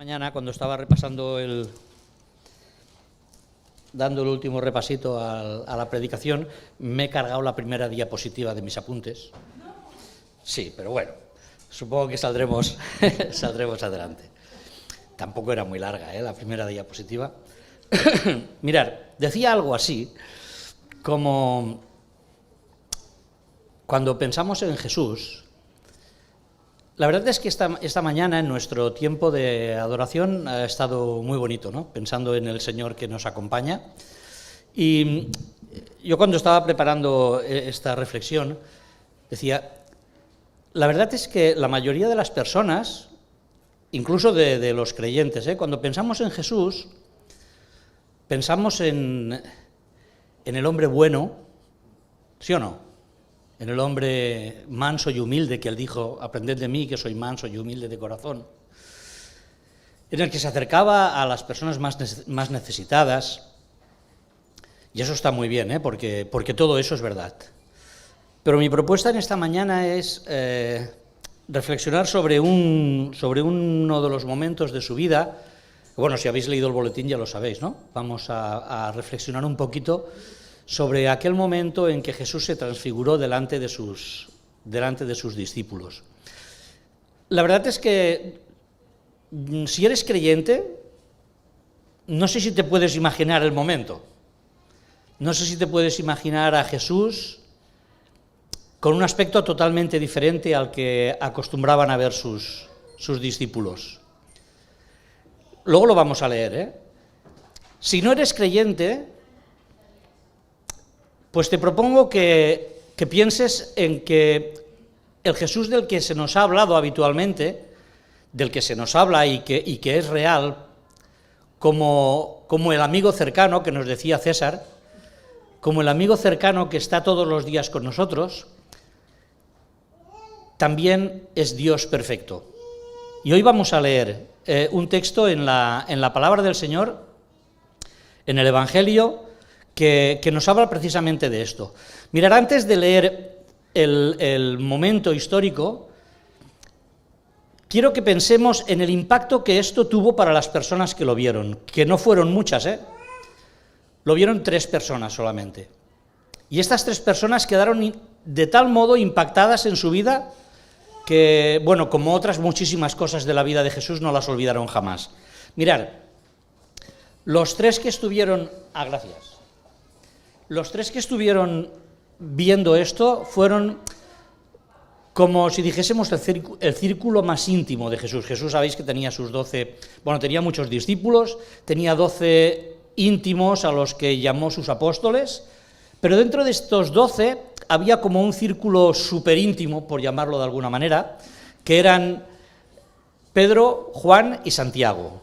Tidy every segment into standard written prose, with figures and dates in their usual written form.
Mañana, cuando estaba repasando dando el último repasito a la predicación, me he cargado la primera diapositiva de mis apuntes. Sí, pero bueno, supongo que saldremos adelante. Tampoco era muy larga, la primera diapositiva. Mirar, decía algo así, como cuando pensamos en Jesús. La verdad es que esta mañana, en nuestro tiempo de adoración, ha estado muy bonito, ¿no? Pensando en el Señor que nos acompaña. Y yo, cuando estaba preparando esta reflexión, decía, la verdad es que la mayoría de las personas, incluso de los creyentes, cuando pensamos en Jesús, pensamos en el hombre bueno, ¿sí o no? En el hombre manso y humilde, que él dijo, aprended de mí que soy manso y humilde de corazón, en el que se acercaba a las personas más necesitadas, y eso está muy bien, porque todo eso es verdad. Pero mi propuesta en esta mañana es reflexionar sobre uno de los momentos de su vida. Bueno, si habéis leído el boletín ya lo sabéis, ¿no? Vamos a reflexionar un poquito sobre aquel momento en que Jesús se transfiguró delante de sus discípulos. La verdad es que, si eres creyente, no sé si te puedes imaginar el momento. No sé si te puedes imaginar a Jesús con un aspecto totalmente diferente al que acostumbraban a ver sus discípulos. Luego lo vamos a leer, Si no eres creyente, pues te propongo que pienses en que el Jesús del que se nos ha hablado habitualmente, del que se nos habla y que es real, como el amigo cercano que nos decía César, como el amigo cercano que está todos los días con nosotros, también es Dios perfecto. Y hoy vamos a leer un texto en la palabra del Señor, en el Evangelio, que nos habla precisamente de esto. Mirad, antes de leer el momento histórico, quiero que pensemos en el impacto que esto tuvo para las personas que lo vieron, que no fueron muchas, Lo vieron 3 personas solamente. Y estas 3 personas quedaron de tal modo impactadas en su vida que, bueno, como otras muchísimas cosas de la vida de Jesús, no las olvidaron jamás. Mirad, los 3 que estuvieron... gracias. Los 3 que estuvieron viendo esto fueron como si dijésemos el círculo más íntimo de Jesús. Jesús, sabéis que tenía tenía muchos discípulos, tenía 12 íntimos a los que llamó sus apóstoles, pero dentro de estos 12 había como un círculo súper íntimo, por llamarlo de alguna manera, que eran Pedro, Juan y Santiago.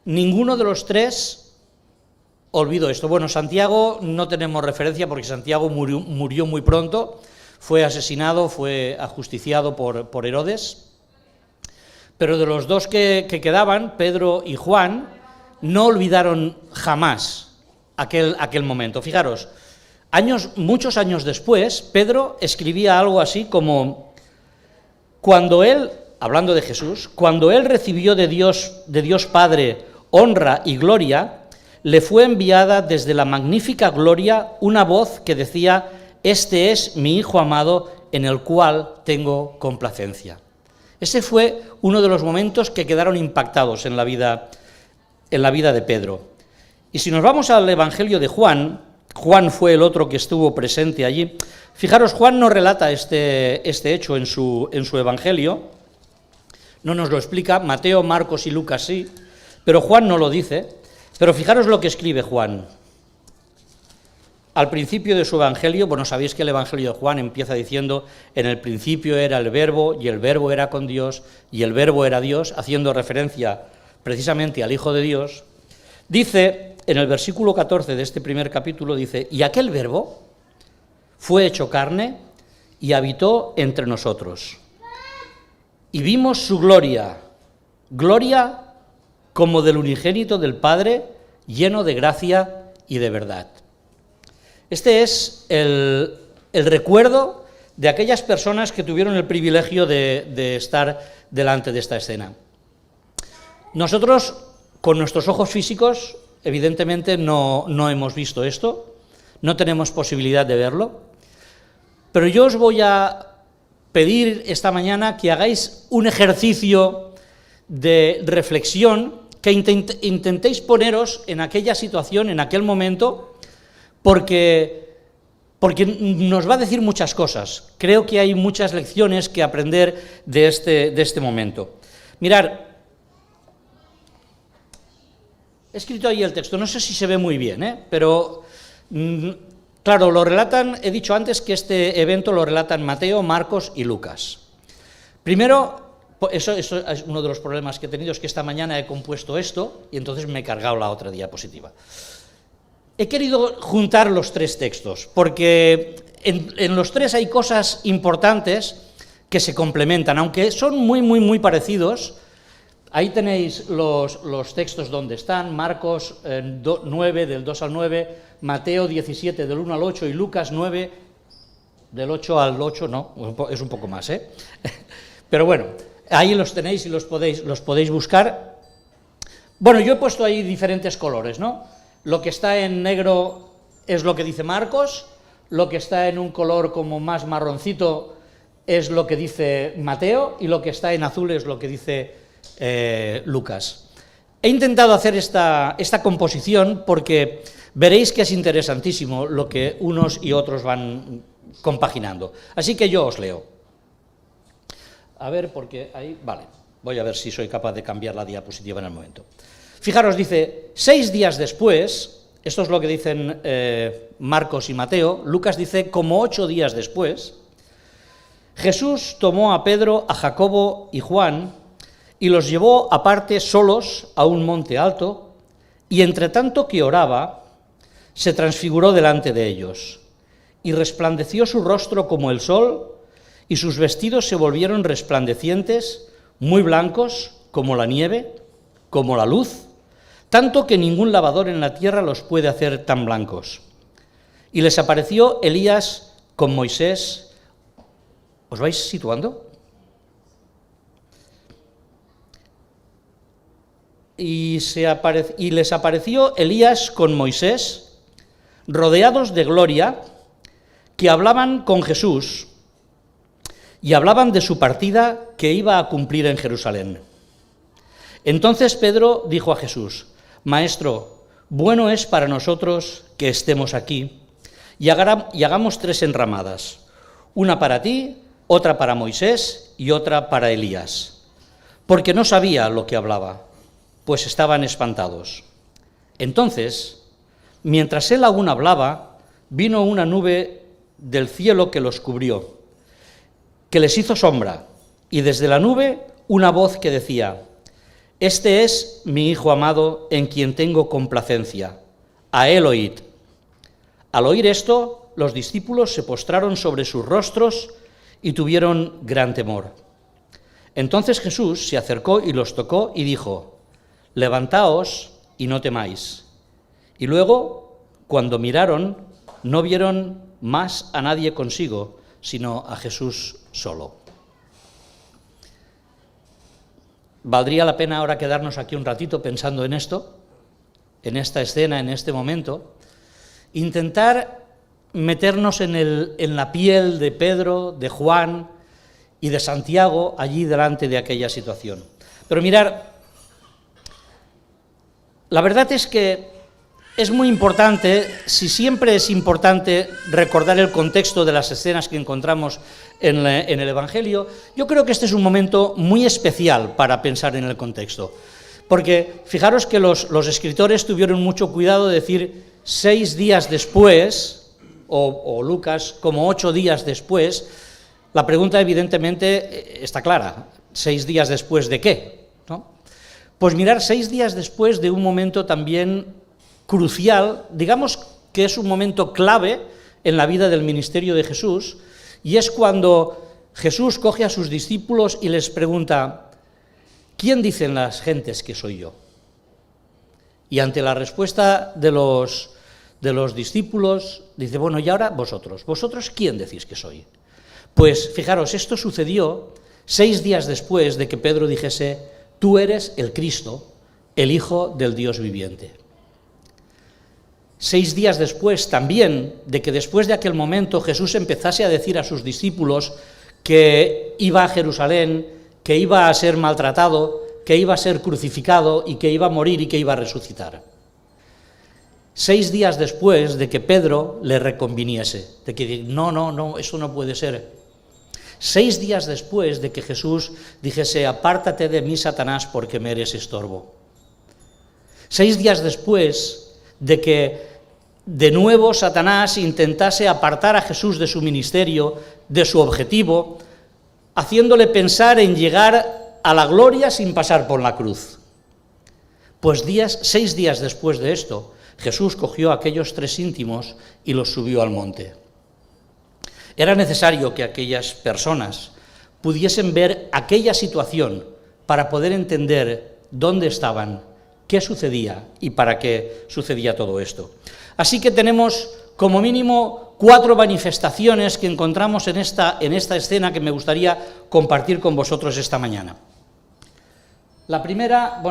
Ninguno de los 3 olvido esto. Bueno, Santiago no tenemos referencia porque Santiago murió muy pronto, fue asesinado, fue ajusticiado por Herodes, pero de los 2 que quedaban, Pedro y Juan, no olvidaron jamás aquel momento. Fijaros, muchos años después, Pedro escribía algo así como, cuando él, hablando de Jesús, cuando él recibió de Dios Padre honra y gloria, le fue enviada desde la magnífica gloria una voz que decía: este es mi Hijo amado, en el cual tengo complacencia. Ese fue uno de los momentos que quedaron impactados en la vida de Pedro. Y si nos vamos al Evangelio de Juan, Juan fue el otro que estuvo presente allí. Fijaros, Juan no relata este hecho en su Evangelio, no nos lo explica. Mateo, Marcos y Lucas sí, pero Juan no lo dice. Pero fijaros lo que escribe Juan. Al principio de su Evangelio, bueno, sabéis que el Evangelio de Juan empieza diciendo: en el principio era el Verbo, y el Verbo era con Dios, y el Verbo era Dios, haciendo referencia precisamente al Hijo de Dios. Dice, en el versículo 14 de este primer capítulo, dice: y aquel Verbo fue hecho carne y habitó entre nosotros. Y vimos su gloria, gloria como del unigénito del Padre, lleno de gracia y de verdad. Este es el recuerdo de aquellas personas que tuvieron el privilegio de estar delante de esta escena. Nosotros, con nuestros ojos físicos, evidentemente no hemos visto esto, no tenemos posibilidad de verlo, pero yo os voy a pedir esta mañana que hagáis un ejercicio de reflexión, que intentéis poneros en aquella situación, en aquel momento, porque nos va a decir muchas cosas. Creo que hay muchas lecciones que aprender de este momento. Mirad, he escrito ahí el texto, no sé si se ve muy bien, pero claro, lo relatan, he dicho antes que este evento lo relatan Mateo, Marcos y Lucas. Primero, eso es uno de los problemas que he tenido, es que esta mañana he compuesto esto y entonces me he cargado la otra diapositiva. He querido juntar los tres textos, porque en los tres hay cosas importantes que se complementan, aunque son muy parecidos. Ahí tenéis los textos donde están, Marcos 9, del 2 al 9, Mateo 17, del 1 al 8, y Lucas 9, del 8 al 8, no, es un poco más, Pero bueno, ahí los tenéis y los podéis buscar. Bueno, yo he puesto ahí diferentes colores, ¿no? Lo que está en negro es lo que dice Marcos, lo que está en un color como más marroncito es lo que dice Mateo, y lo que está en azul es lo que dice Lucas. He intentado hacer esta composición porque veréis que es interesantísimo lo que unos y otros van compaginando. Así que yo os leo. A ver, porque ahí, vale, voy a ver si soy capaz de cambiar la diapositiva en el momento. Fijaros, dice, 6 días después, esto es lo que dicen Marcos y Mateo, Lucas dice, como 8 días después, Jesús tomó a Pedro, a Jacobo y Juan y los llevó aparte solos a un monte alto, y entre tanto que oraba, se transfiguró delante de ellos, y resplandeció su rostro como el sol, y sus vestidos se volvieron resplandecientes, muy blancos, como la nieve, como la luz, tanto que ningún lavador en la tierra los puede hacer tan blancos. Y les apareció Elías con Moisés. ¿Os vais situando? Y les apareció Elías con Moisés, rodeados de gloria, que hablaban con Jesús, y hablaban de su partida que iba a cumplir en Jerusalén. Entonces Pedro dijo a Jesús, Maestro, bueno es para nosotros que estemos aquí, y hagamos 3 enramadas, una para ti, otra para Moisés y otra para Elías, porque no sabía lo que hablaba, pues estaban espantados. Entonces, mientras él aún hablaba, vino una nube del cielo que los cubrió, que les hizo sombra, y desde la nube una voz que decía, Este es mi Hijo amado, en quien tengo complacencia, a él oíd. Al oír esto, los discípulos se postraron sobre sus rostros y tuvieron gran temor. Entonces Jesús se acercó y los tocó y dijo, Levantaos y no temáis. Y luego, cuando miraron, no vieron más a nadie consigo, sino a Jesús solo. Valdría la pena ahora quedarnos aquí un ratito pensando en esto, en esta escena, en este momento, intentar meternos en la piel de Pedro, de Juan y de Santiago allí delante de aquella situación. Pero mirar, la verdad es que es muy importante, si siempre es importante recordar el contexto de las escenas que encontramos en el Evangelio, yo creo que este es un momento muy especial para pensar en el contexto. Porque fijaros que los escritores tuvieron mucho cuidado de decir 6 días después, o Lucas como 8 días después. La pregunta evidentemente está clara, 6 días después de qué, ¿no? Pues mirar 6 días después de un momento también crucial, digamos que es un momento clave en la vida del ministerio de Jesús, y es cuando Jesús coge a sus discípulos y les pregunta, ¿quién dicen las gentes que soy yo? Y ante la respuesta de los discípulos, dice, bueno, y ahora vosotros ¿quién decís que soy? Pues fijaros, esto sucedió 6 días después de que Pedro dijese, tú eres el Cristo, el Hijo del Dios viviente. 6 días después también de que después de aquel momento Jesús empezase a decir a sus discípulos que iba a Jerusalén, que iba a ser maltratado, que iba a ser crucificado y que iba a morir y que iba a resucitar. 6 días después de que Pedro le reconviniese, de que no, eso no puede ser. 6 días después de que Jesús dijese, apártate de mí, Satanás, porque me eres estorbo. 6 días después de que de nuevo Satanás intentase apartar a Jesús de su ministerio, de su objetivo, haciéndole pensar en llegar a la gloria sin pasar por la cruz. Pues 6 días después de esto, Jesús cogió a aquellos 3 íntimos y los subió al monte. Era necesario que aquellas personas pudiesen ver aquella situación para poder entender dónde estaban, qué sucedía y para qué sucedía todo esto. Así que tenemos como mínimo 4 manifestaciones que encontramos en esta escena que me gustaría compartir con vosotros esta mañana. La primera,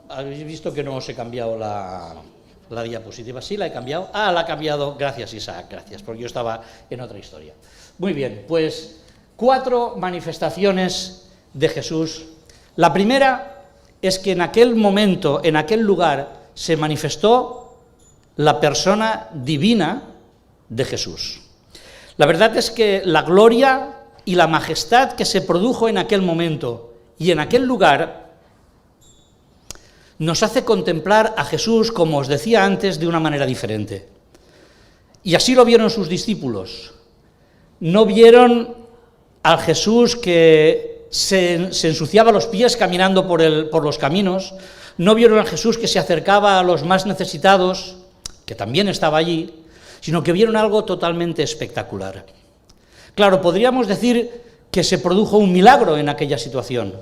habéis visto que no os he cambiado la diapositiva. ¿Sí la he cambiado? La he cambiado. Gracias, Isaac, gracias, porque yo estaba en otra historia. Muy bien, pues 4 manifestaciones de Jesús. La primera es que en aquel momento, en aquel lugar, se manifestó la persona divina de Jesús. La verdad es que la gloria y la majestad que se produjo en aquel momento y en aquel lugar nos hace contemplar a Jesús, como os decía antes, de una manera diferente. Y así lo vieron sus discípulos. No vieron al Jesús que se ensuciaba los pies caminando por los caminos, no vieron al Jesús que se acercaba a los más necesitados, que también estaba allí, sino que vieron algo totalmente espectacular. Claro, podríamos decir que se produjo un milagro en aquella situación,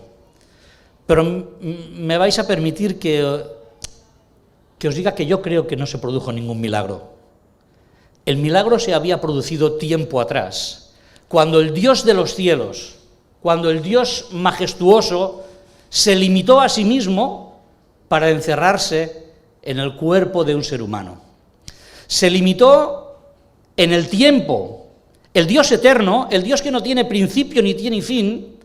pero me vais a permitir que os diga que yo creo que no se produjo ningún milagro. El milagro se había producido tiempo atrás, cuando el Dios de los cielos, cuando el Dios majestuoso se limitó a sí mismo para encerrarse en el cuerpo de un ser humano. Se limitó en el tiempo. El Dios eterno, el Dios que no tiene principio ni tiene fin,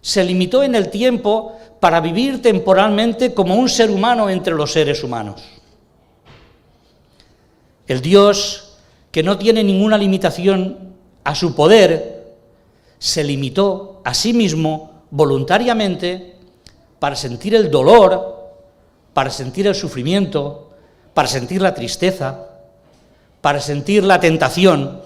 se limitó en el tiempo para vivir temporalmente como un ser humano entre los seres humanos. El Dios que no tiene ninguna limitación a su poder, se limitó a sí mismo voluntariamente para sentir el dolor, para sentir el sufrimiento, para sentir la tristeza, para sentir la tentación.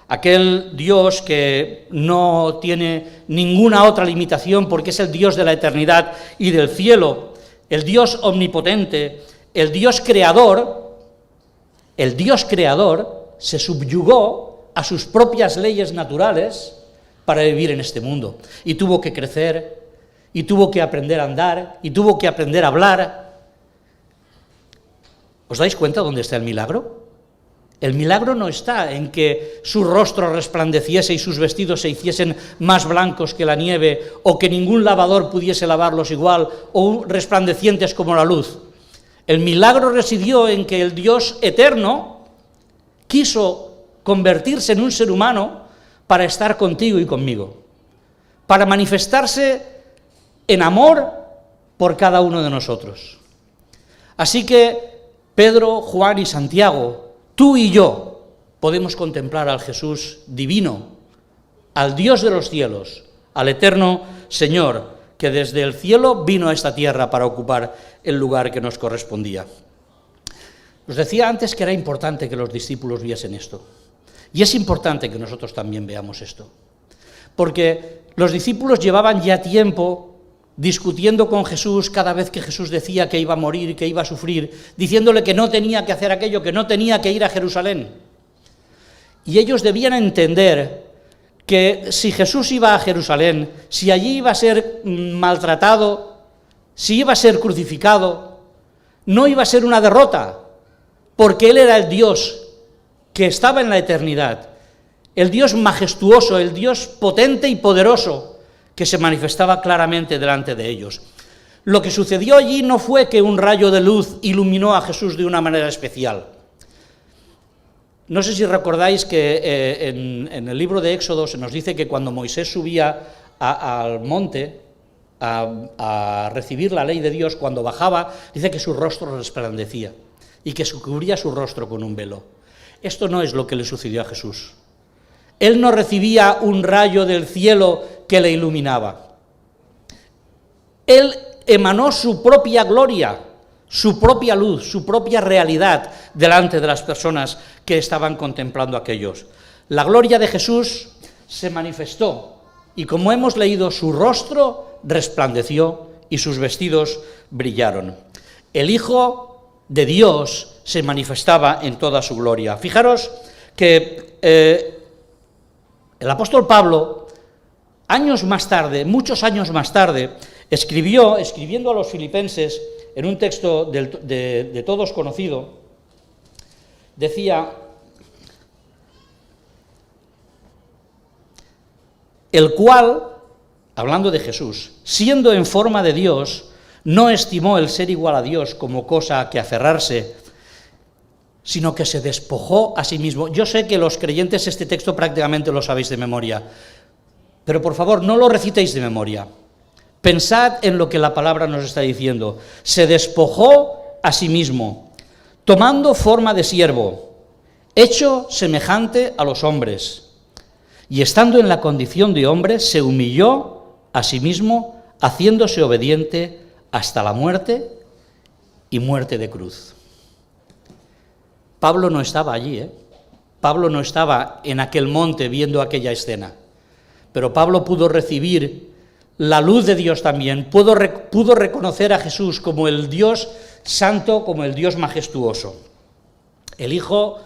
Aquel Dios que no tiene ninguna otra limitación porque es el Dios de la eternidad y del cielo, el Dios omnipotente, el Dios creador se subyugó a sus propias leyes naturales para vivir en este mundo. Y tuvo que crecer, y tuvo que aprender a andar, y tuvo que aprender a hablar. ¿Os dais cuenta dónde está el milagro? El milagro no está en que su rostro resplandeciese y sus vestidos se hiciesen más blancos que la nieve, o que ningún lavador pudiese lavarlos igual, o resplandecientes como la luz. El milagro residió en que el Dios eterno quiso convertirse en un ser humano para estar contigo y conmigo, para manifestarse en amor por cada uno de nosotros. Así que Pedro, Juan y Santiago, tú y yo podemos contemplar al Jesús divino, al Dios de los cielos, al eterno Señor, que desde el cielo vino a esta tierra para ocupar el lugar que nos correspondía. Os decía antes que era importante que los discípulos viesen esto, y es importante que nosotros también veamos esto, porque los discípulos llevaban ya tiempo discutiendo con Jesús cada vez que Jesús decía que iba a morir, que iba a sufrir, diciéndole que no tenía que hacer aquello, que no tenía que ir a Jerusalén. Y ellos debían entender que si Jesús iba a Jerusalén, si allí iba a ser maltratado, si iba a ser crucificado, no iba a ser una derrota, porque Él era el Dios que estaba en la eternidad, el Dios majestuoso, el Dios potente y poderoso, que se manifestaba claramente delante de ellos. Lo que sucedió allí no fue que un rayo de luz iluminó a Jesús de una manera especial. No sé si recordáis que en el libro de Éxodo se nos dice que cuando Moisés subía al monte a recibir la ley de Dios, cuando bajaba, dice que su rostro resplandecía y que se cubría su rostro con un velo. Esto no es lo que le sucedió a Jesús. Él no recibía un rayo del cielo que le iluminaba. Él emanó su propia gloria, su propia luz, su propia realidad delante de las personas que estaban contemplando aquellos. La gloria de Jesús se manifestó y, como hemos leído, su rostro resplandeció y sus vestidos brillaron. El Hijo de Dios se manifestaba en toda su gloria. Fijaros que el apóstol Pablo, años más tarde, muchos años más tarde, escribiendo a los filipenses, en un texto de todos conocido, decía: el cual, hablando de Jesús, siendo en forma de Dios, no estimó el ser igual a Dios como cosa a que aferrarse, sino que se despojó a sí mismo. Yo sé que los creyentes este texto prácticamente lo sabéis de memoria, pero por favor no lo recitéis de memoria. Pensad en lo que la palabra nos está diciendo. Se despojó a sí mismo, tomando forma de siervo, hecho semejante a los hombres, y estando en la condición de hombre, se humilló a sí mismo, haciéndose obediente hasta la muerte y muerte de cruz. Pablo no estaba allí, Pablo no estaba en aquel monte viendo aquella escena, pero Pablo pudo recibir la luz de Dios también, pudo reconocer a Jesús como el Dios santo, como el Dios majestuoso. El Hijo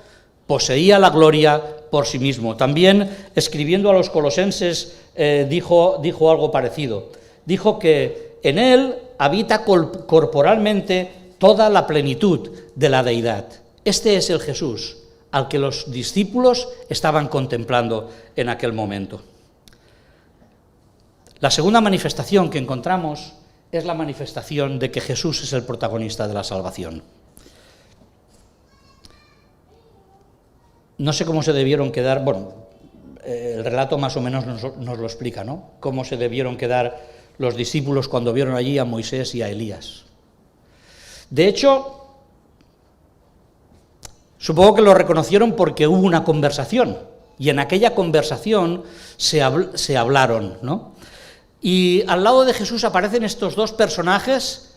poseía la gloria por sí mismo. También, escribiendo a los colosenses, dijo algo parecido. Dijo que en Él habita corporalmente toda la plenitud de la deidad. Este es el Jesús al que los discípulos estaban contemplando en aquel momento. La segunda manifestación que encontramos es la manifestación de que Jesús es el protagonista de la salvación. No sé cómo se debieron quedar, el relato más o menos nos lo explica, ¿no? Cómo se debieron quedar los discípulos cuando vieron allí a Moisés y a Elías. De hecho, supongo que lo reconocieron porque hubo una conversación, y en aquella conversación se hablaron, ¿no? Y al lado de Jesús aparecen estos dos personajes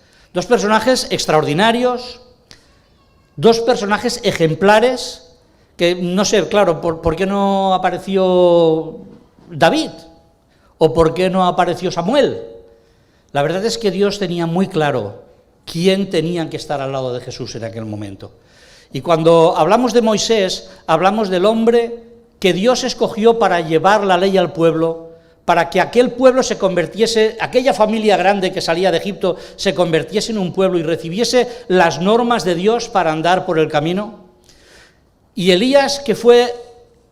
extraordinarios, dos personajes ejemplares, que no sé, claro, ¿por qué no apareció David? ¿O por qué no apareció Samuel? La verdad es que Dios tenía muy claro quién tenía que estar al lado de Jesús en aquel momento. Y cuando hablamos de Moisés, hablamos del hombre que Dios escogió para llevar la ley al pueblo, para que aquel pueblo se convirtiese, aquella familia grande que salía de Egipto, se convirtiese en un pueblo y recibiese las normas de Dios para andar por el camino. Y Elías, que fue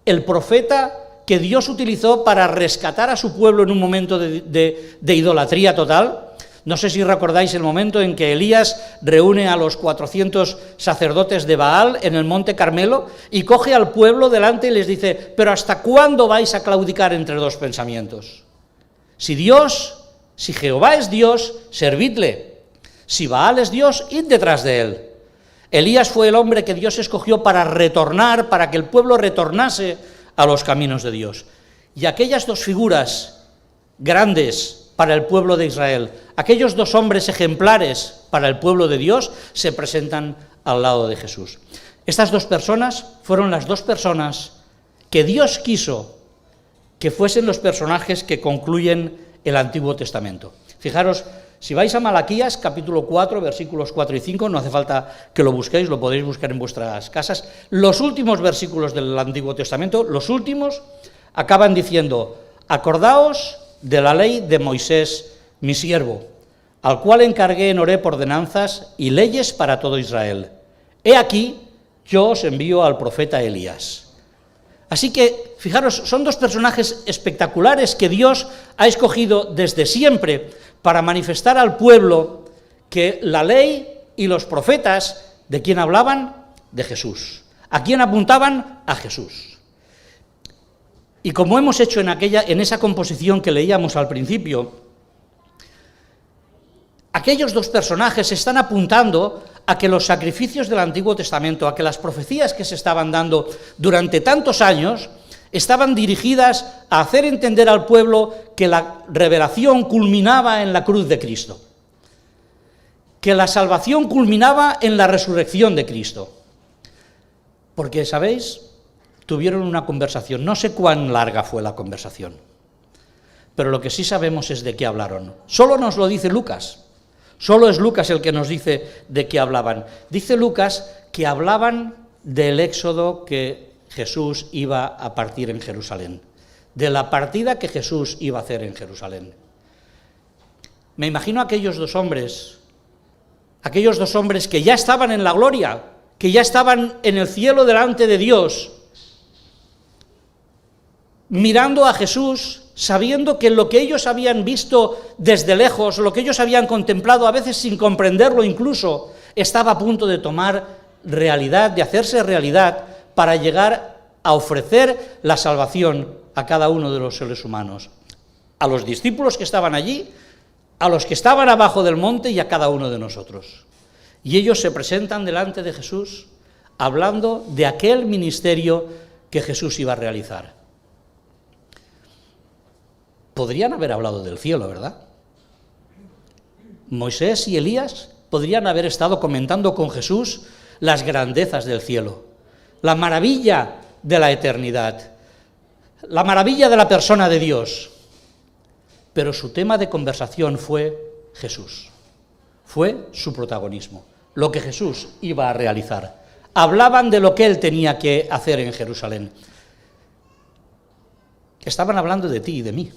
el profeta que Dios utilizó para rescatar a su pueblo en un momento de idolatría total. No sé si recordáis el momento en que Elías reúne a los 400 sacerdotes de Baal en el monte Carmelo y coge al pueblo delante y les dice: pero ¿hasta cuándo vais a claudicar entre dos pensamientos? Si Jehová es Dios, servidle. Si Baal es Dios, id detrás de él. Elías fue el hombre que Dios escogió para retornar, para que el pueblo retornase a los caminos de Dios. Y aquellas dos figuras grandes para el pueblo de Israel, aquellos dos hombres ejemplares para el pueblo de Dios, se presentan al lado de Jesús. Estas dos personas fueron las dos personas que Dios quiso que fuesen los personajes que concluyen el Antiguo Testamento. Fijaros, si vais a Malaquías, capítulo 4, versículos 4 y 5, no hace falta que lo busquéis, lo podéis buscar en vuestras casas, los últimos versículos del Antiguo Testamento, los últimos, acaban diciendo: acordaos de la ley de Moisés, mi siervo, al cual encargué en Horeb ordenanzas y leyes para todo Israel. He aquí, yo os envío al profeta Elías. Así que, fijaros, son dos personajes espectaculares que Dios ha escogido desde siempre para manifestar al pueblo que la ley y los profetas, ¿de quién hablaban? De Jesús. ¿A quién apuntaban? A Jesús. Y como hemos hecho en esa composición que leíamos al principio, aquellos dos personajes están apuntando a que los sacrificios del Antiguo Testamento, a que las profecías que se estaban dando durante tantos años, estaban dirigidas a hacer entender al pueblo que la revelación culminaba en la cruz de Cristo, que la salvación culminaba en la resurrección de Cristo. Porque, ¿sabéis?, tuvieron una conversación, no sé cuán larga fue la conversación, pero lo que sí sabemos es de qué hablaron. Solo nos lo dice Lucas. Solo es Lucas el que nos dice de qué hablaban. Dice Lucas que hablaban del éxodo que Jesús iba a partir en Jerusalén, de la partida que Jesús iba a hacer en Jerusalén. Me imagino a aquellos dos hombres que ya estaban en la gloria, que ya estaban en el cielo delante de Dios, mirando a Jesús, sabiendo que lo que ellos habían visto desde lejos, lo que ellos habían contemplado, a veces sin comprenderlo incluso, estaba a punto de tomar realidad, de hacerse realidad, para llegar a ofrecer la salvación a cada uno de los seres humanos, a los discípulos que estaban allí, a los que estaban abajo del monte y a cada uno de nosotros. Y ellos se presentan delante de Jesús hablando de aquel ministerio que Jesús iba a realizar. Podrían haber hablado del cielo, ¿verdad? Moisés y Elías podrían haber estado comentando con Jesús las grandezas del cielo, la maravilla de la eternidad, la maravilla de la persona de Dios. Pero su tema de conversación fue Jesús, fue su protagonismo, lo que Jesús iba a realizar. Hablaban de lo que él tenía que hacer en Jerusalén. Estaban hablando de ti y de mí.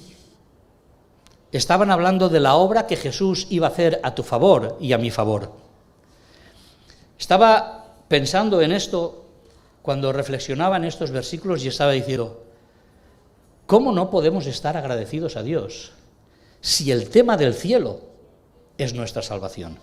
Estaban hablando de la obra que Jesús iba a hacer a tu favor y a mi favor. Estaba pensando en esto cuando reflexionaba en estos versículos y estaba diciendo, ¿cómo no podemos estar agradecidos a Dios si el tema del cielo es nuestra salvación?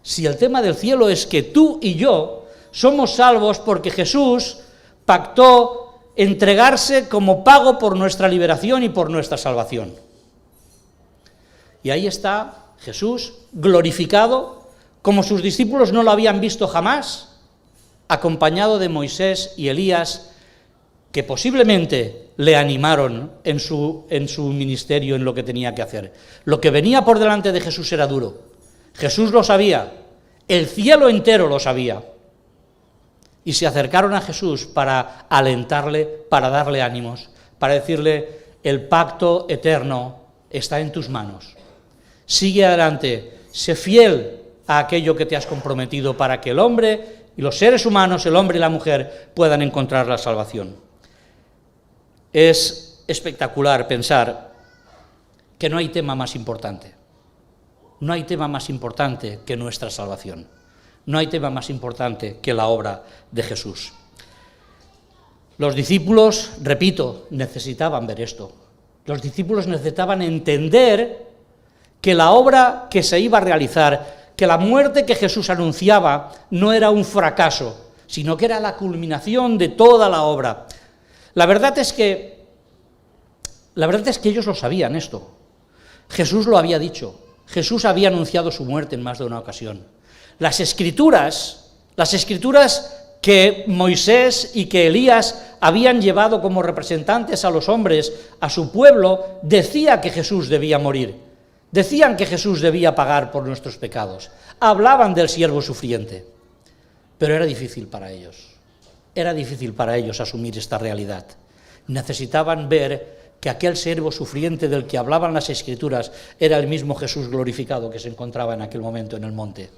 Si el tema del cielo es que tú y yo somos salvos porque Jesús pactó entregarse como pago por nuestra liberación y por nuestra salvación. Y ahí está Jesús glorificado, como sus discípulos no lo habían visto jamás, acompañado de Moisés y Elías, que posiblemente le animaron en su ministerio, en lo que tenía que hacer. Lo que venía por delante de Jesús era duro. Jesús lo sabía, el cielo entero lo sabía. Y se acercaron a Jesús para alentarle, para darle ánimos, para decirle, el pacto eterno está en tus manos. Sigue adelante, sé fiel a aquello que te has comprometido para que el hombre y los seres humanos, el hombre y la mujer, puedan encontrar la salvación. Es espectacular pensar que no hay tema más importante. No hay tema más importante que nuestra salvación. No hay tema más importante que la obra de Jesús. Los discípulos, repito, necesitaban ver esto. Los discípulos necesitaban entender que la obra que se iba a realizar, que la muerte que Jesús anunciaba no era un fracaso, sino que era la culminación de toda la obra. La verdad es que ellos lo sabían esto. Jesús lo había dicho. Jesús había anunciado su muerte en más de una ocasión. Las escrituras que Moisés y que Elías habían llevado como representantes a los hombres, a su pueblo, decía que Jesús debía morir. Decían que Jesús debía pagar por nuestros pecados. Hablaban del siervo sufriente. Pero era difícil para ellos. Era difícil para ellos asumir esta realidad. Necesitaban ver que aquel siervo sufriente del que hablaban las Escrituras era el mismo Jesús glorificado que se encontraba en aquel momento en el monte.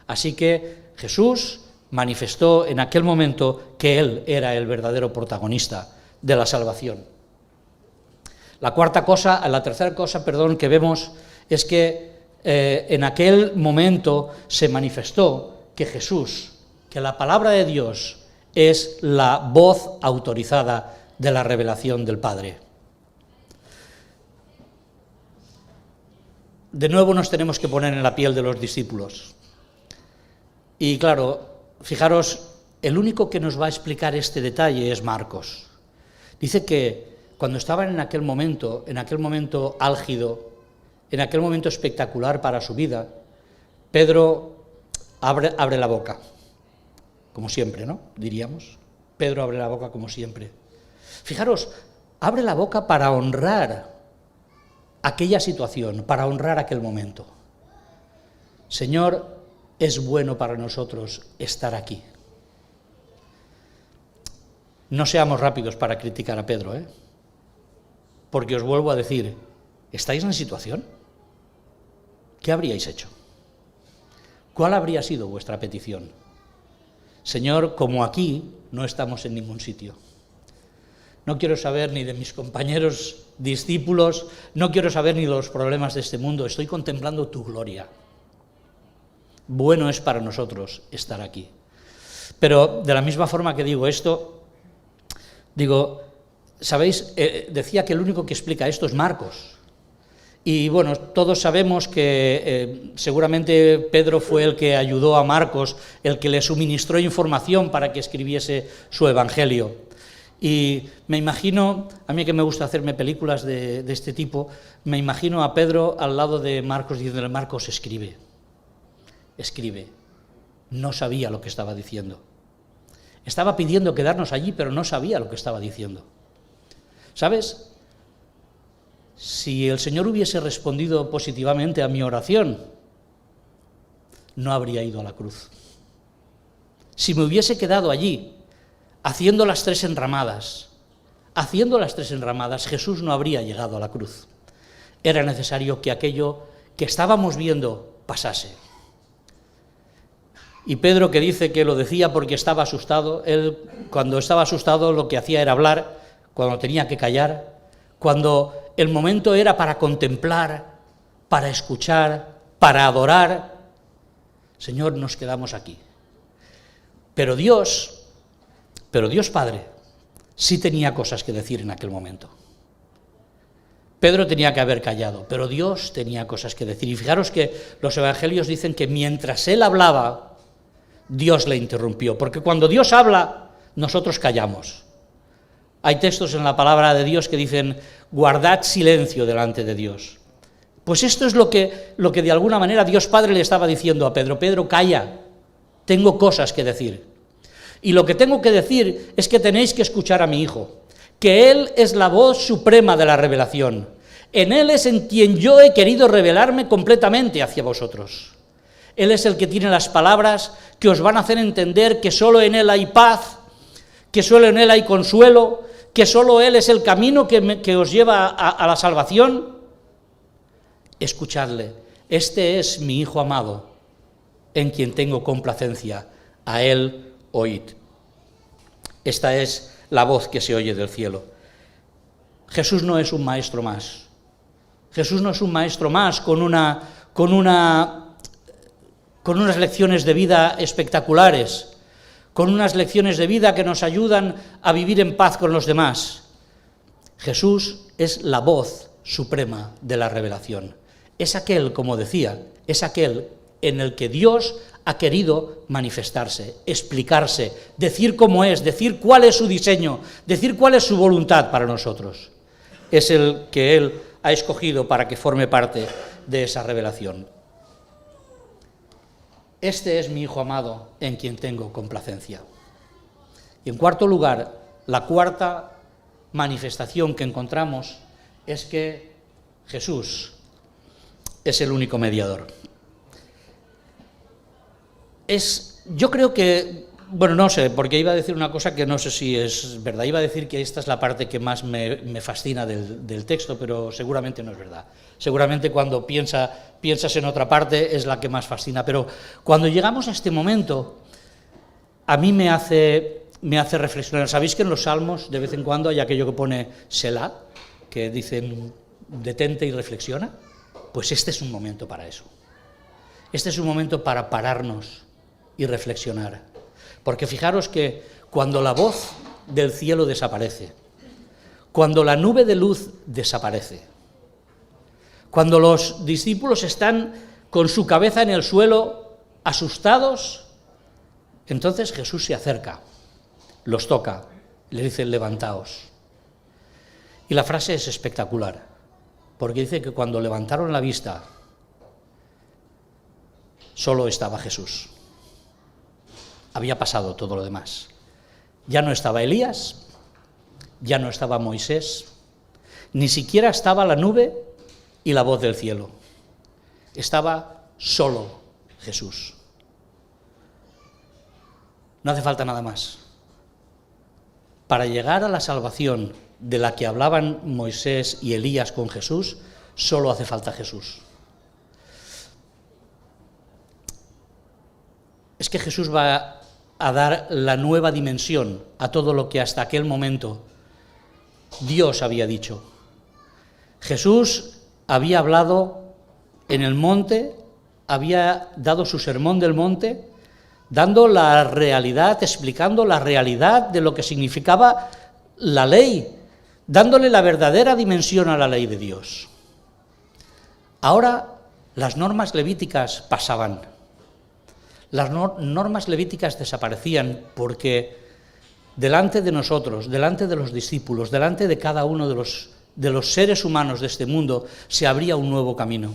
Así que Jesús manifestó en aquel momento que Él era el verdadero protagonista de la salvación. La tercera cosa que vemos es que en aquel momento se manifestó que Jesús, que la palabra de Dios es la voz autorizada de la revelación del Padre. De nuevo nos tenemos que poner en la piel de los discípulos. Y claro, fijaros, el único que nos va a explicar este detalle es Marcos. Dice que cuando estaban en aquel momento álgido, en aquel momento espectacular para su vida, Pedro abre la boca, como siempre, ¿no? Diríamos. Pedro abre la boca como siempre. Fijaros, abre la boca para honrar aquella situación, para honrar aquel momento. Señor, es bueno para nosotros estar aquí. No seamos rápidos para criticar a Pedro, porque os vuelvo a decir, ¿estáis en situación? ¿Qué habríais hecho? ¿Cuál habría sido vuestra petición? Señor, como aquí no estamos en ningún sitio. No quiero saber ni de mis compañeros discípulos, no quiero saber ni de los problemas de este mundo, estoy contemplando tu gloria. Bueno es para nosotros estar aquí. Pero de la misma forma que digo esto, digo, ¿sabéis? Decía que el único que explica esto es Marcos. Y bueno, todos sabemos que seguramente Pedro fue el que ayudó a Marcos, el que le suministró información para que escribiese su evangelio. Y me imagino, a mí que me gusta hacerme películas de este tipo, me imagino a Pedro al lado de Marcos diciéndole, Marcos, escribe. No sabía lo que estaba diciendo. Estaba pidiendo quedarnos allí, pero no sabía lo que estaba diciendo. ¿Sabes? Si el Señor hubiese respondido positivamente a mi oración, no habría ido a la cruz. Si me hubiese quedado allí, haciendo las tres enramadas, Jesús no habría llegado a la cruz. Era necesario que aquello que estábamos viendo pasase. Y Pedro, que dice que lo decía porque estaba asustado, él cuando estaba asustado lo que hacía era hablar, cuando tenía que callar, cuando el momento era para contemplar, para escuchar, para adorar. Señor, nos quedamos aquí. Pero Dios Padre sí tenía cosas que decir en aquel momento. Pedro tenía que haber callado, pero Dios tenía cosas que decir. Y fijaros que los evangelios dicen que mientras él hablaba, Dios le interrumpió, porque cuando Dios habla, nosotros callamos. Hay textos en la palabra de Dios que dicen, guardad silencio delante de Dios. Pues esto es lo que de alguna manera Dios Padre le estaba diciendo a Pedro. Pedro, calla, tengo cosas que decir. Y lo que tengo que decir es que tenéis que escuchar a mi Hijo, que Él es la voz suprema de la revelación. En Él es en quien yo he querido revelarme completamente hacia vosotros. Él es el que tiene las palabras que os van a hacer entender que solo en Él hay paz, que solo en Él hay consuelo, que solo Él es el camino que os lleva a la salvación. Escuchadle, este es mi Hijo amado, en quien tengo complacencia, a Él oíd. Esta es la voz que se oye del cielo. Jesús no es un maestro más. Jesús no es un maestro más con unas lecciones de vida espectaculares, con unas lecciones de vida que nos ayudan a vivir en paz con los demás. Jesús es la voz suprema de la revelación. Es aquel, como decía, es aquel en el que Dios ha querido manifestarse, explicarse, decir cómo es, decir cuál es su diseño, decir cuál es su voluntad para nosotros. Es el que Él ha escogido para que forme parte de esa revelación. Este es mi Hijo amado, en quien tengo complacencia. Y en cuarto lugar, la cuarta manifestación que encontramos es que Jesús es el único mediador. Yo creo que, no sé, porque iba a decir una cosa que no sé si es verdad, iba a decir que esta es la parte que más me fascina del texto, pero seguramente no es verdad. Seguramente cuando piensas en otra parte es la que más fascina, pero cuando llegamos a este momento, a mí me hace reflexionar. ¿Sabéis que en los Salmos de vez en cuando hay aquello que pone Selah, que dicen detente y reflexiona? Pues este es un momento para eso. Este es un momento para pararnos y reflexionar. Porque fijaros que cuando la voz del cielo desaparece, cuando la nube de luz desaparece, cuando los discípulos están con su cabeza en el suelo, asustados, entonces Jesús se acerca, los toca, le dice: levantaos. Y la frase es espectacular, porque dice que cuando levantaron la vista, solo estaba Jesús. Había pasado todo lo demás. Ya no estaba Elías, ya no estaba Moisés, ni siquiera estaba la nube y la voz del cielo. Estaba solo Jesús. No hace falta nada más. Para llegar a la salvación de la que hablaban Moisés y Elías con Jesús, solo hace falta Jesús. Es que Jesús va a dar la nueva dimensión a todo lo que hasta aquel momento Dios había dicho. Jesús había hablado en el monte, había dado su sermón del monte, dando la realidad, explicando la realidad de lo que significaba la ley, dándole la verdadera dimensión a la ley de Dios. Ahora las normas levíticas pasaban. Las normas levíticas desaparecían porque delante de nosotros, delante de los discípulos, delante de cada uno de los seres humanos de este mundo, se abría un nuevo camino.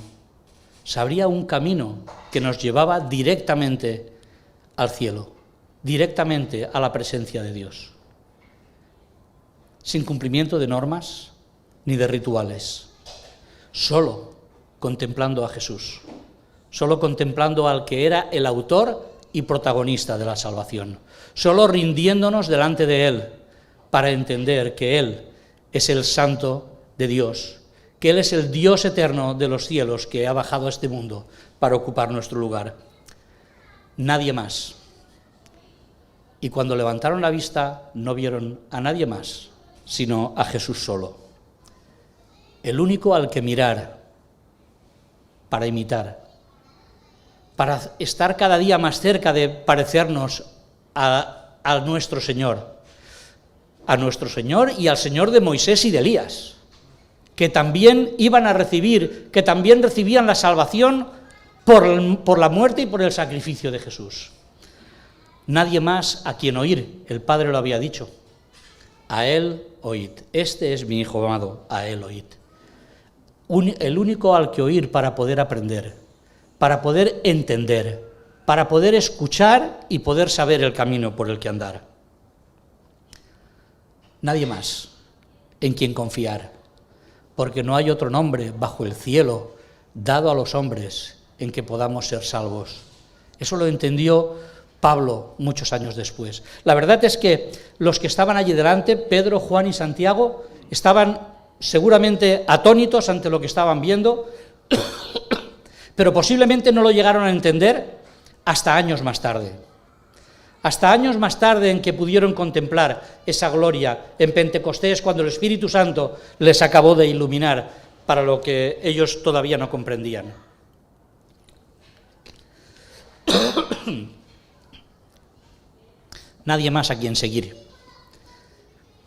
Se abría un camino que nos llevaba directamente al cielo, directamente a la presencia de Dios, sin cumplimiento de normas ni de rituales, solo contemplando a Jesús. Solo contemplando al que era el autor y protagonista de la salvación, solo rindiéndonos delante de Él para entender que Él es el Santo de Dios, que Él es el Dios eterno de los cielos que ha bajado a este mundo para ocupar nuestro lugar. Nadie más. Y cuando levantaron la vista no vieron a nadie más, sino a Jesús solo, el único al que mirar para imitar, para estar cada día más cerca de parecernos a nuestro Señor y al Señor de Moisés y de Elías, que también iban a recibir, que también recibían la salvación por la muerte y por el sacrificio de Jesús. Nadie más a quien oír, el Padre lo había dicho: a Él oíd, este es mi Hijo amado, a Él oíd. El único al que oír para poder aprender, para poder entender, para poder escuchar y poder saber el camino por el que andar. Nadie más en quien confiar, porque no hay otro nombre bajo el cielo dado a los hombres en que podamos ser salvos. Eso lo entendió Pablo muchos años después. La verdad es que los que estaban allí delante, Pedro, Juan y Santiago, estaban seguramente atónitos ante lo que estaban viendo, pero posiblemente no lo llegaron a entender hasta años más tarde. Hasta años más tarde en que pudieron contemplar esa gloria en Pentecostés, cuando el Espíritu Santo les acabó de iluminar para lo que ellos todavía no comprendían. Nadie más a quien seguir,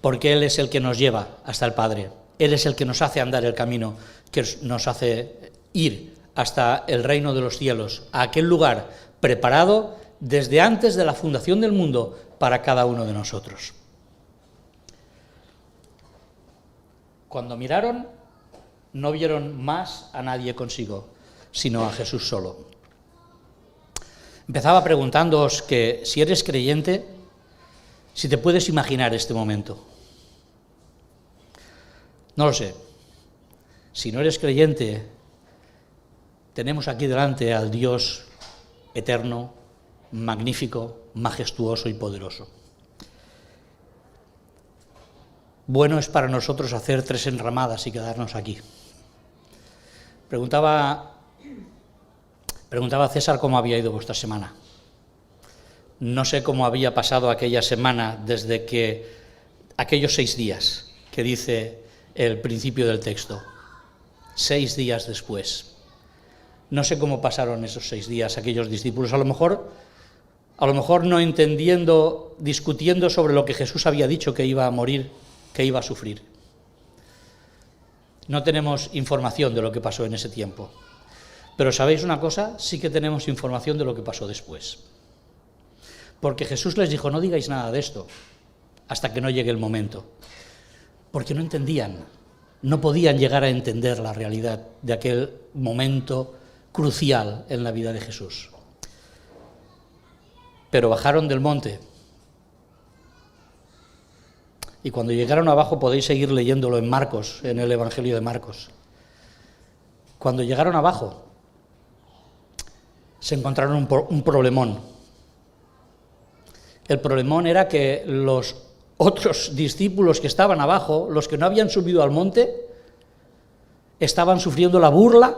porque Él es el que nos lleva hasta el Padre. Él es el que nos hace andar el camino, que nos hace ir hasta el reino de los cielos, a aquel lugar preparado desde antes de la fundación del mundo para cada uno de nosotros. Cuando miraron, no vieron más a nadie consigo, sino a Jesús solo. Empezaba preguntándoos que si eres creyente, si te puedes imaginar este momento. No lo sé. Si no eres creyente, tenemos aquí delante al Dios eterno, magnífico, majestuoso y poderoso. Bueno es para nosotros hacer 3 enramadas y quedarnos aquí. Preguntaba a César cómo había ido vuestra semana. No sé cómo había pasado aquella semana desde que aquellos 6 días que dice el principio del texto. 6 días después. No sé cómo pasaron esos 6 días aquellos discípulos. A lo mejor a lo mejor no entendiendo, discutiendo sobre lo que Jesús había dicho que iba a morir, que iba a sufrir. No tenemos información de lo que pasó en ese tiempo. Pero ¿sabéis una cosa? Sí que tenemos información de lo que pasó después. Porque Jesús les dijo, no digáis nada de esto hasta que no llegue el momento. Porque no entendían, no podían llegar a entender la realidad de aquel momento crucial en la vida de Jesús. Pero bajaron del monte. Y cuando llegaron abajo podéis seguir leyéndolo en Marcos, en el Evangelio de Marcos. Cuando llegaron abajo, se encontraron un problemón. El problemón era que los otros discípulos que estaban abajo, los que no habían subido al monte, estaban sufriendo la burla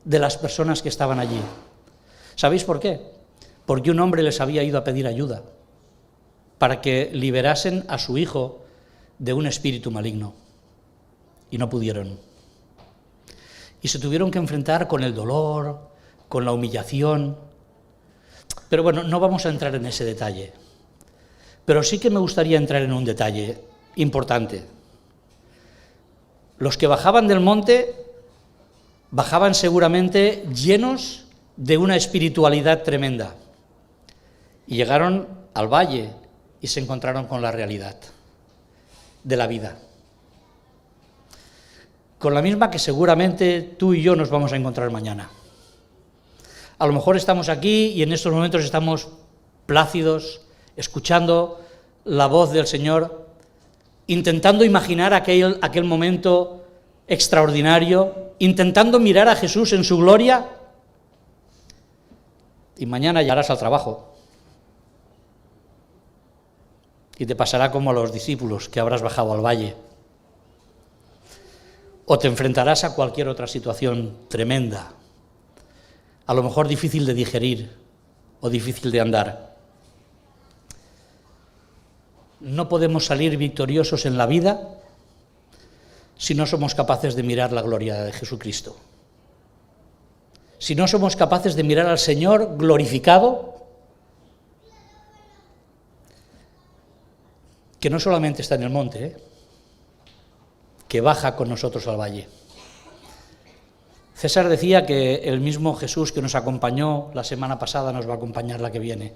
de las personas que estaban allí. ¿Sabéis por qué? Porque un hombre les había ido a pedir ayuda para que liberasen a su hijo de un espíritu maligno. Y no pudieron. Y se tuvieron que enfrentar con el dolor, con la humillación. Pero bueno, no vamos a entrar en ese detalle. Pero sí que me gustaría entrar en un detalle importante. Los que bajaban del monte bajaban seguramente llenos de una espiritualidad tremenda. Y llegaron al valle y se encontraron con la realidad de la vida. Con la misma que seguramente tú y yo nos vamos a encontrar mañana. A lo mejor estamos aquí y en estos momentos estamos plácidos, escuchando la voz del Señor, intentando imaginar aquel momento extraordinario, intentando mirar a Jesús en su gloria, y mañana llegarás al trabajo. Y te pasará como a los discípulos que habrás bajado al valle. O te enfrentarás a cualquier otra situación tremenda, a lo mejor difícil de digerir o difícil de andar. No podemos salir victoriosos en la vida si no somos capaces de mirar la gloria de Jesucristo. Si no somos capaces de mirar al Señor glorificado, que no solamente está en el monte, que baja con nosotros al valle. César decía que el mismo Jesús que nos acompañó la semana pasada nos va a acompañar la que viene.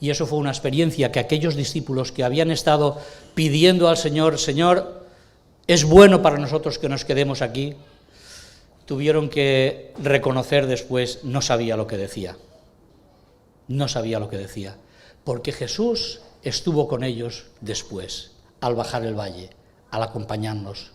Y eso fue una experiencia que aquellos discípulos que habían estado pidiendo al Señor, Señor, es bueno para nosotros que nos quedemos aquí, tuvieron que reconocer después, no sabía lo que decía. No sabía lo que decía. Porque Jesús estuvo con ellos después, al bajar el valle, al acompañarnos.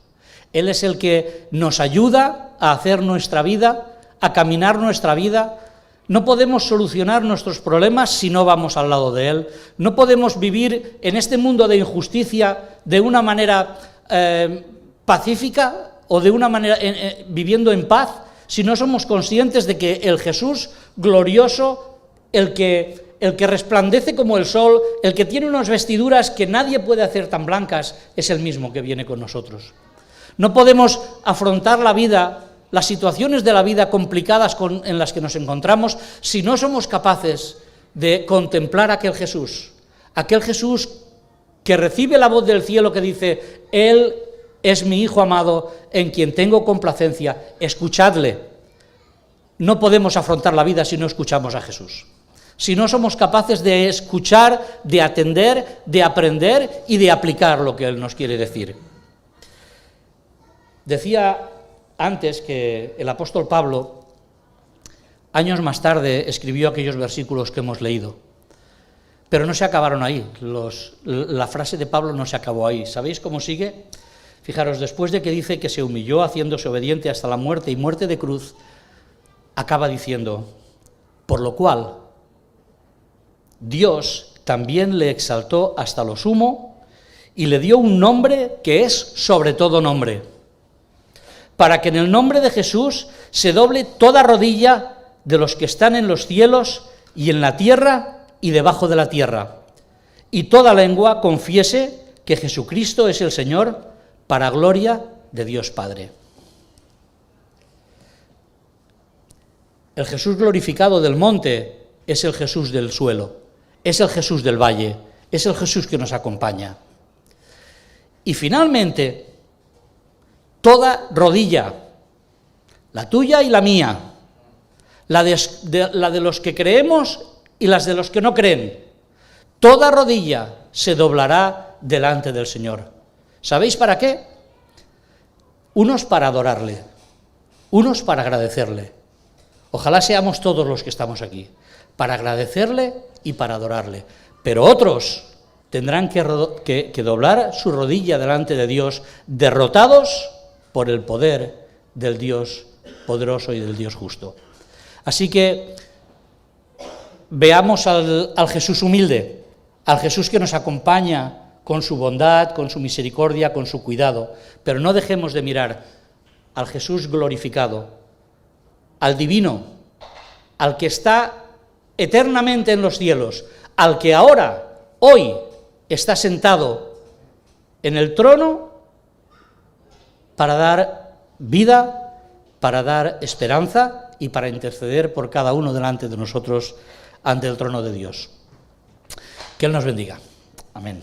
Él es el que nos ayuda a hacer nuestra vida, a caminar nuestra vida. No podemos solucionar nuestros problemas si no vamos al lado de Él. No podemos vivir en este mundo de injusticia de una manera pacífica o de una manera viviendo en paz si no somos conscientes de que el Jesús glorioso, el que resplandece como el sol, el que tiene unas vestiduras que nadie puede hacer tan blancas, es el mismo que viene con nosotros. No podemos afrontar la vida, las situaciones de la vida complicadas en las que nos encontramos, si no somos capaces de contemplar aquel Jesús que recibe la voz del cielo que dice, Él es mi Hijo amado, en quien tengo complacencia, escuchadle. No podemos afrontar la vida si no escuchamos a Jesús. Si no somos capaces de escuchar, de atender, de aprender y de aplicar lo que Él nos quiere decir. Decía antes que el apóstol Pablo, años más tarde, escribió aquellos versículos que hemos leído. Pero no se acabaron ahí, la frase de Pablo no se acabó ahí. ¿Sabéis cómo sigue? Fijaros, después de que dice que se humilló haciéndose obediente hasta la muerte y muerte de cruz, acaba diciendo, por lo cual Dios también le exaltó hasta lo sumo y le dio un nombre que es sobre todo nombre, para que en el nombre de Jesús se doble toda rodilla de los que están en los cielos y en la tierra y debajo de la tierra, y toda lengua confiese que Jesucristo es el Señor, para gloria de Dios Padre. El Jesús glorificado del monte es el Jesús del suelo, es el Jesús del valle, es el Jesús que nos acompaña. Y finalmente, toda rodilla, la tuya y la mía, la de los que creemos y las de los que no creen, toda rodilla se doblará delante del Señor. ¿Sabéis para qué? Unos para adorarle, unos para agradecerle. Ojalá seamos todos los que estamos aquí, para agradecerle y para adorarle. Pero otros tendrán que doblar su rodilla delante de Dios, derrotados por el poder del Dios poderoso y del Dios justo. Así que veamos al Jesús humilde, al Jesús que nos acompaña con su bondad, con su misericordia, con su cuidado, pero no dejemos de mirar al Jesús glorificado, al divino, al que está eternamente en los cielos, al que ahora, hoy, está sentado en el trono para dar vida, para dar esperanza y para interceder por cada uno delante de nosotros ante el trono de Dios. Que Él nos bendiga. Amén.